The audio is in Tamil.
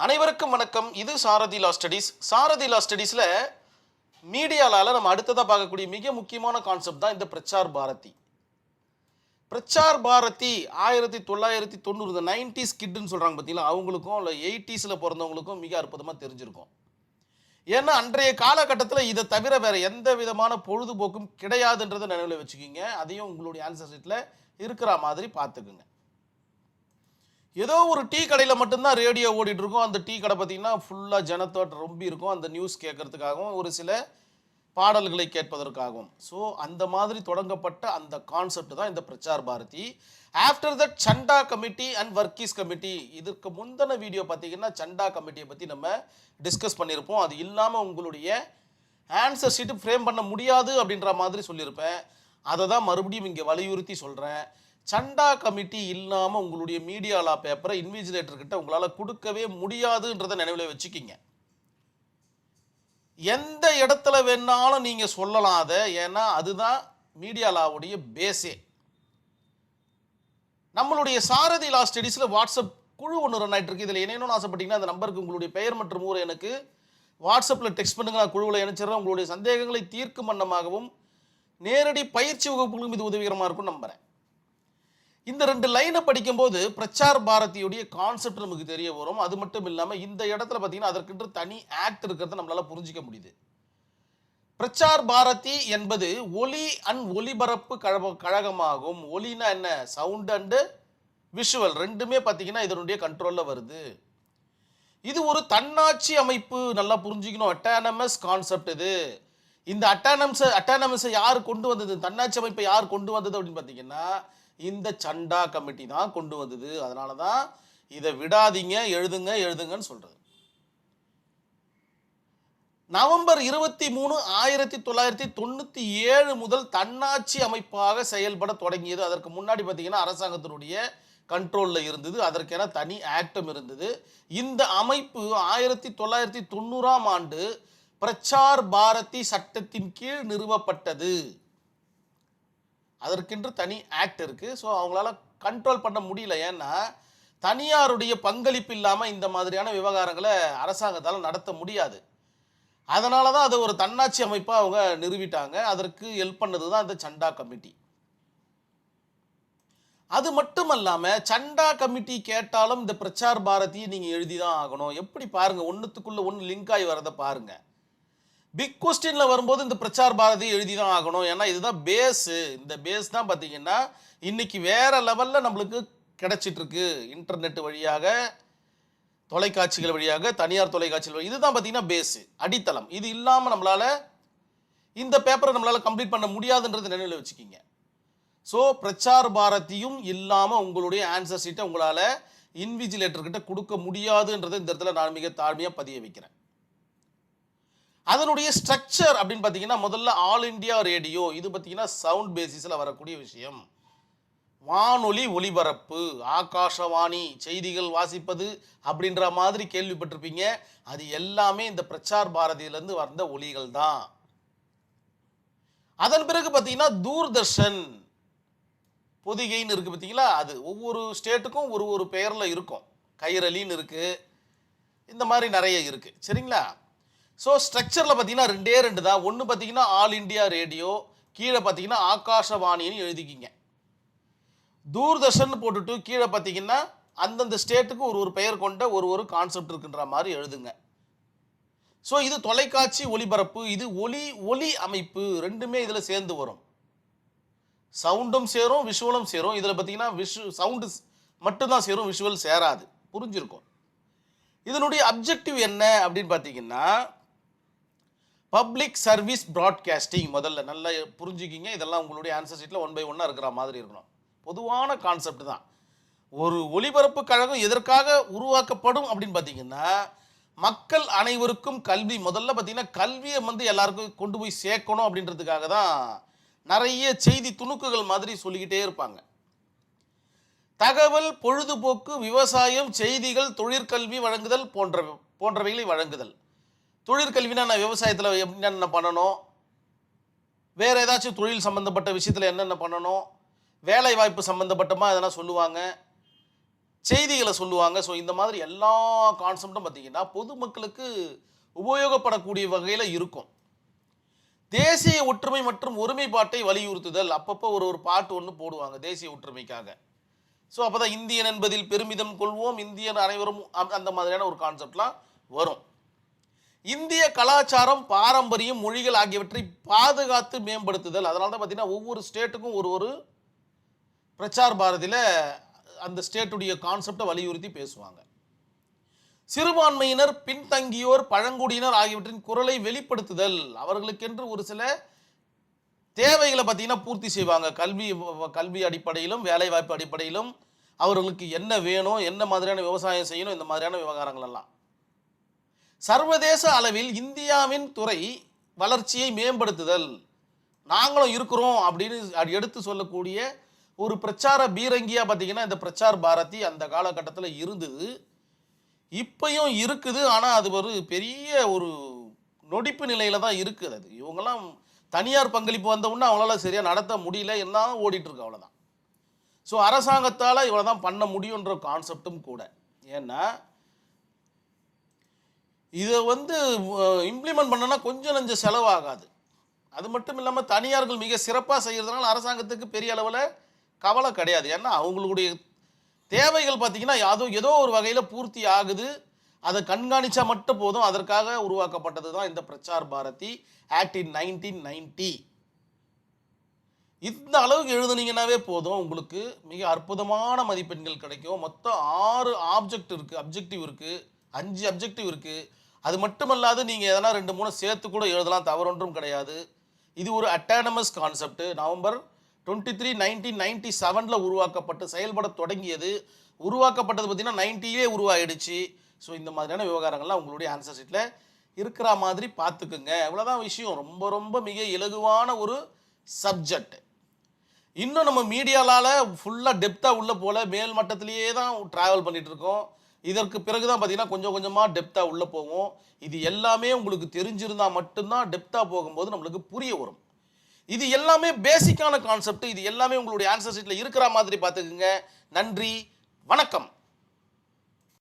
அனைவருக்கும் வணக்கம். இது சாரதி லா ஸ்டடீஸ். சாரதி லா ஸ்டடீஸில் மீடியாவில் நம்ம அடுத்ததாக பார்க்கக்கூடிய மிக முக்கியமான கான்செப்ட் தான் இந்த பிரச்சார் பாரதி. பிரச்சார் பாரதி 1990 இந்த 90s கிட்னு சொல்கிறாங்க பார்த்தீங்களா, அவங்களுக்கும் இல்லை 80s பிறந்தவங்களுக்கும் மிக அற்புதமாக தெரிஞ்சிருக்கும். ஏன்னா அன்றைய காலகட்டத்தில் இதை தவிர வேறு எந்த விதமான பொழுதுபோக்கும் கிடையாதுன்றதை நினைவில் வச்சுக்கிங்க. அதையும் உங்களுடைய ஆன்சர் ஷீட்டில் இருக்கிற மாதிரி பார்த்துக்குங்க. ஏதோ ஒரு டீ கடையில் மட்டும்தான் ரேடியோ ஓடிட்டு இருக்கும். அந்த டீ கடை பார்த்தீங்கன்னா ஃபுல்லாக ஜனத்தோட்ட ரொம்ப இருக்கும். அந்த நியூஸ் கேட்கறதுக்காகவும் ஒரு சில பாடல்களை கேட்பதற்காகவும். ஸோ அந்த மாதிரி தொடங்கப்பட்ட அந்த கான்செப்ட் தான் இந்த Prasar Bharati. After that Chanda committee and Varghese committee. இதற்கு முந்தின வீடியோ பார்த்தீங்கன்னா சண்டா கமிட்டியை பற்றி நம்ம டிஸ்கஸ் பண்ணியிருப்போம். அது இல்லாமல் உங்களுடைய ஆன்சர் ஷீட்டு ஃப்ரேம் பண்ண முடியாது அப்படின்ற மாதிரி சொல்லியிருப்பேன். அதை தான் மறுபடியும் இங்கே வலியுறுத்தி சொல்கிறேன். சண்டா கமிட்டி இல்லாமல் உங்களுடைய மீடியா லா பேப்பரை இன்விஜிலேட்டர்கிட்ட உங்களால் கொடுக்கவே முடியாதுன்றதை நினைவில் வச்சுக்கிங்க. எந்த இடத்துல வேணாலும் நீங்கள் சொல்லலாம் அதை. ஏன்னா அதுதான் மீடியா லாவுடைய பேஸே. நம்மளுடைய சாரதி லா ஸ்டடீஸில் வாட்ஸ்அப் குழு ஒன்று ரன் ஆகிட்டு இருக்கு. இதில் என்னென்னு ஆசைப்பட்டீங்கன்னா அந்த நம்பருக்கு உங்களுடைய பெயர் மற்றும் ஊரை எனக்கு வாட்ஸ்அப்பில் டெக்ஸ்ட் பண்ணுங்க. நான் குழுவில் இணைச்சிடுறேன். உங்களுடைய சந்தேகங்களை தீர்க்கும் வண்ணமாகவும் நேரடி பயிற்சி வகுப்புகளும் இது உதவிகரமாக இருக்கும் நம்புகிறேன். இந்த 2 லைனை படிக்கும்போது பிரச்சார் பாரதியுடைய கான்செப்ட் நமக்கு தெரிய வரும். அது மட்டும் இல்லாமல் இந்த இடத்துல பார்த்தீங்கன்னா அதற்கென்று தனி ஆக்ட் இருக்கிறத நம்மளால் புரிஞ்சிக்க முடியுது. பிரச்சார் பாரதி என்பது ஒலி அண்ட் ஒலிபரப்பு கழகமாகும். ஒலினா என்ன? சவுண்ட் அண்டு விஷுவல் ரெண்டுமே பார்த்தீங்கன்னா இதனுடைய கண்ட்ரோலில் வருது. இது ஒரு தன்னாட்சி அமைப்பு. நல்லா புரிஞ்சுக்கணும். அட்டானமஸ் கான்செப்ட் இது. இந்த அட்டானமஸை யார் கொண்டு வந்தது? தன்னாட்சி அமைப்பை யார் கொண்டு வந்தது அப்படின்னு பார்த்தீங்கன்னா இந்த சண்டா கமிட்டி தான் கொண்டு வந்தது. அதனால தான் இதை விடாதீங்க, எழுதுங்கன்னு சொல்றது. நவம்பர் 23, 1997 முதல் தன்னாட்சி அமைப்பாக செயல்பட தொடங்கியது. அதற்கு முன்னாடி பார்த்தீங்கன்னா அரசாங்கத்தினுடைய கண்ட்ரோலில் இருந்தது. அதற்கென தனி ஆக்டும் இருந்தது. இந்த அமைப்பு 1990ஆம் ஆண்டு பிரச்சார் பாரதி சட்டத்தின் கீழ் நிறுவப்பட்டது. அதற்கென்று தனி ஆக்ட் இருக்குது. ஸோ அவங்களால கண்ட்ரோல் பண்ண முடியல. ஏன்னா தனியாருடைய பங்களிப்பு இல்லாமல் இந்த மாதிரியான விவகாரங்களை அரசாங்கத்தால் நடத்த முடியாது. அதனால தான் அதை ஒரு தன்னாட்சி அமைப்பாக அவங்க நிறுவிட்டாங்க. அதற்கு ஹெல்ப் பண்ணது தான் இந்த சண்டா கமிட்டி. அது மட்டும் இல்லாமல் சண்டா கமிட்டி கேட்டாலும் இந்த பிரச்சார் பாரதியை நீங்கள் எழுதி தான் ஆகணும். எப்படி பாருங்கள், ஒன்றுத்துக்குள்ளே ஒன்று லிங்க் ஆகி வரதை பாருங்கள். பிக் கொஸ்டினில் வரும்போது இந்த பிரச்சார் பாரதி எழுதி தான் ஆகணும். ஏன்னா இதுதான் பேஸு. இந்த பேஸ் தான் பார்த்தீங்கன்னா இன்றைக்கி வேறு லெவலில் நம்மளுக்கு கிடச்சிட்ருக்கு. இன்டர்நெட் வழியாக, தொலைக்காட்சிகள் வழியாக, தனியார் தொலைக்காட்சிகள் வழியாக. இதுதான் பார்த்தீங்கன்னா பேஸு, அடித்தளம். இது இல்லாமல் நம்மளால் இந்த பேப்பரை நம்மளால் கம்ப்ளீட் பண்ண முடியாதுன்றது நினைவில் வச்சுக்கிங்க. ஸோ பிரச்சார் பாரதியும் இல்லாமல் உங்களுடைய ஆன்சர் ஷீட்டை உங்களால் இன்விஜிலேட்டர்கிட்ட கொடுக்க முடியாதுன்றதை இந்த இடத்துல நான் மிக தாழ்மையாக பதிய வைக்கிறேன். அதனுடைய ஸ்ட்ரக்சர் அப்படின்னு பார்த்தீங்கன்னா முதல்ல ஆல் இண்டியா ரேடியோ. இது பார்த்தீங்கன்னா சவுண்ட் பேசிஸில் வரக்கூடிய விஷயம். வானொலி ஒலிபரப்பு, ஆகாஷவாணி, செய்திகள் வாசிப்பது அப்படின்ற மாதிரி கேள்விப்பட்டிருப்பீங்க. அது எல்லாமே இந்த பிரச்சார் பாரதியிலேருந்து வந்த ஒலிகள் தான். அதன் பிறகு பார்த்தீங்கன்னா தூர்தர்ஷன், பொதிகைன்னு இருக்குது பார்த்தீங்களா. அது ஒவ்வொரு ஸ்டேட்டுக்கும் ஒரு பெயரில் இருக்கும். கைரளின்னு இருக்குது. இந்த மாதிரி நிறைய இருக்குது. சரிங்களா? ஸோ ஸ்ட்ரக்சரில் பார்த்தீங்கன்னா 2 தான். ஒன்று பார்த்தீங்கன்னா ஆல் இண்டியா ரேடியோ, கீழே பார்த்தீங்கன்னா ஆகாஷவாணின்னு எழுதிக்கிங்க. தூர்தர்ஷன் போட்டுட்டு கீழே பார்த்தீங்கன்னா அந்தந்த ஸ்டேட்டுக்கு ஒரு பெயர் கொண்ட ஒரு கான்செப்ட் இருக்குன்ற மாதிரி எழுதுங்க. ஸோ இது தொலைக்காட்சி ஒலிபரப்பு. இது ஒலி அமைப்பு. ரெண்டுமே இதில் சேர்ந்து வரும். சவுண்டும் சேரும், விஷுவலும் சேரும். இதில் பார்த்தீங்கன்னா சவுண்டு மட்டும்தான் சேரும், விஷுவல் சேராது. புரிஞ்சிருக்கும். இதனுடைய அப்ஜெக்டிவ் என்ன அப்படின்னு பார்த்தீங்கன்னா பப்ளிக் சர்வீஸ் ப்ராட்காஸ்டிங். முதல்ல நல்லா புரிஞ்சுக்கிங்க. இதெல்லாம் உங்களுடைய ஆன்சர் ஷீட்டில் 1 by 1 இருக்கிற மாதிரி இருக்கணும். பொதுவான கான்செப்ட் தான். ஒரு ஒலிபரப்பு கழகம் எதற்காக உருவாக்கப்படும் அப்படின்னு பார்த்தீங்கன்னா மக்கள் அனைவருக்கும் கல்வி. முதல்ல பார்த்தீங்கன்னா கல்வியை எல்லாருக்கும் கொண்டு போய் சேர்க்கணும் அப்படின்றதுக்காக தான் நிறைய செய்தி துணுக்குகள் மாதிரி சொல்லிக்கிட்டே இருப்பாங்க. தகவல், பொழுதுபோக்கு, விவசாயம், செய்திகள், தொழிற்கல்வி வழங்குதல் போன்றவைகளை வழங்குதல். தொழிற்கல்வினா நான் விவசாயத்தில் என்னென்ன பண்ணணும், வேறு ஏதாச்சும் தொழில் சம்மந்தப்பட்ட விஷயத்தில் என்னென்ன பண்ணணும், வேலை வாய்ப்பு சம்மந்தப்பட்டமாக எதனா சொல்லுவாங்க. செய்திகளை சொல்லுவாங்க. ஸோ இந்த மாதிரி எல்லா கான்செப்டும் பார்த்தீங்கன்னா பொதுமக்களுக்கு உபயோகப்படக்கூடிய வகையில் இருக்கும். தேசிய ஒற்றுமை மற்றும் ஒருமைப்பாட்டை வலியுறுத்துதல், அப்பப்போ ஒரு பாட்டு ஒன்று போடுவாங்க தேசிய ஒற்றுமைக்காக. ஸோ அப்போ தான் இந்தியன் என்பதில் பெருமிதம் கொள்வோம், இந்தியன் அனைவரும் அந்த மாதிரியான ஒரு கான்செப்ட்லாம் வரும். இந்திய கலாச்சாரம், பாரம்பரியம், மொழிகள் ஆகியவற்றை பாதுகாத்து மேம்படுத்துதல். அதனால தான் பார்த்தீங்கன்னா ஒவ்வொரு ஸ்டேட்டுக்கும் ஒரு பிரச்சார் பாரதியில் அந்த ஸ்டேட்டுடைய கான்செப்டை வலியுறுத்தி பேசுவாங்க. சிறுபான்மையினர், பின்தங்கியோர், பழங்குடியினர் ஆகியவற்றின் குரலை வெளிப்படுத்துதல். அவர்களுக்கென்று ஒரு சில தேவைகளை பார்த்தீங்கன்னா பூர்த்தி செய்வாங்க. கல்வி அடிப்படையிலும் வேலைவாய்ப்பு அடிப்படையிலும் அவர்களுக்கு என்ன வேணும், என்ன மாதிரியான விவசாயம் செய்யணும், இந்த மாதிரியான விவகாரங்கள் எல்லாம். சர்வதேச அளவில் இந்தியாவின் துறை வளர்ச்சியை மேம்படுத்துதல். நாங்களும் இருக்கிறோம் அப்படின்னு எடுத்து சொல்லக்கூடிய ஒரு பிரச்சார பீரங்கியா பார்த்தீங்கன்னா இந்த பிரச்சார் பாரதி அந்த காலகட்டத்தில் இருந்தது, இப்பயும் இருக்குது. ஆனால் அது ஒரு பெரிய ஒரு நொடிப்பு நிலையில தான் இருக்குது. அது இவங்கெல்லாம் தனியார் பங்களிப்பு வந்த உடனே அவங்களால சரியாக நடத்த முடியல, எல்லாம் ஓடிட்டு இருக்கு, அவ்வளோதான். ஸோ அரசாங்கத்தால் இவ்வளோ தான் பண்ண முடியுன்ற கான்செப்டும் கூட. ஏன்னா இதை இம்ப்ளிமெண்ட் பண்ணனா கொஞ்சம் நஞ்ச செலவாகாது. அது மட்டும் இல்லாமல் தனியார்கள் மிக சிறப்பாக செய்கிறதுனால அரசாங்கத்துக்கு பெரிய அளவில் கவலை கிடையாது. ஏன்னா அவங்களுடைய தேவைகள் பார்த்தீங்கன்னா ஏதோ ஒரு வகையில் பூர்த்தி ஆகுது. அதை கண்காணிச்சா மட்டும் போதும். அதற்காக உருவாக்கப்பட்டது தான் இந்த பிரச்சார் பாரதி ஆக்ட் இன் 1990. இந்த அளவுக்கு எழுதுனீங்கன்னாவே போதும், உங்களுக்கு மிக அற்புதமான மதிப்பெண்கள் கிடைக்கும். மொத்தம் 6 அப்ஜெக்டிவ் இருக்குது, 5 அப்ஜெக்டிவ் இருக்குது. அது மட்டுமல்லாது நீங்கள் எதனா 2-3 சேர்த்து கூட எழுதலாம், தவறொன்றும் கிடையாது. இது ஒரு அட்டானமஸ் கான்செப்ட். நவம்பர் 23, 1997 உருவாக்கப்பட்டு செயல்பட தொடங்கியது. உருவாக்கப்பட்டது பார்த்தீங்கன்னா 90லே உருவாயிடுச்சு. ஸோ இந்த மாதிரியான விவகாரங்கள்லாம் உங்களுடைய ஆன்சர் ஷீட்டில் இருக்கிற மாதிரி பார்த்துக்குங்க. இவ்வளோதான் விஷயம். ரொம்ப ரொம்ப மிக இலகுவான ஒரு சப்ஜெக்ட். இன்னும் நம்ம மீடியாவால் ஃபுல்லாக டெப்த்தாக உள்ள போல் மேல் மட்டத்திலேயே தான் ட்ராவல் பண்ணிகிட்டு இருக்கோம். இதற்கு பிறகு தான் பார்த்தீங்கன்னா கொஞ்சம் கொஞ்சமாக டெப்த்தாக உள்ளே போவோம். இது எல்லாமே உங்களுக்கு தெரிஞ்சிருந்தால் மட்டும்தான் டெப்த்தாக போகும்போது நம்மளுக்கு புரிய வரும். இது எல்லாமே பேசிக்கான கான்செப்ட். இது எல்லாமே உங்களுடைய ஆன்சர் ஷீட்டில் இருக்கிற மாதிரி பார்த்துக்குங்க. நன்றி, வணக்கம்.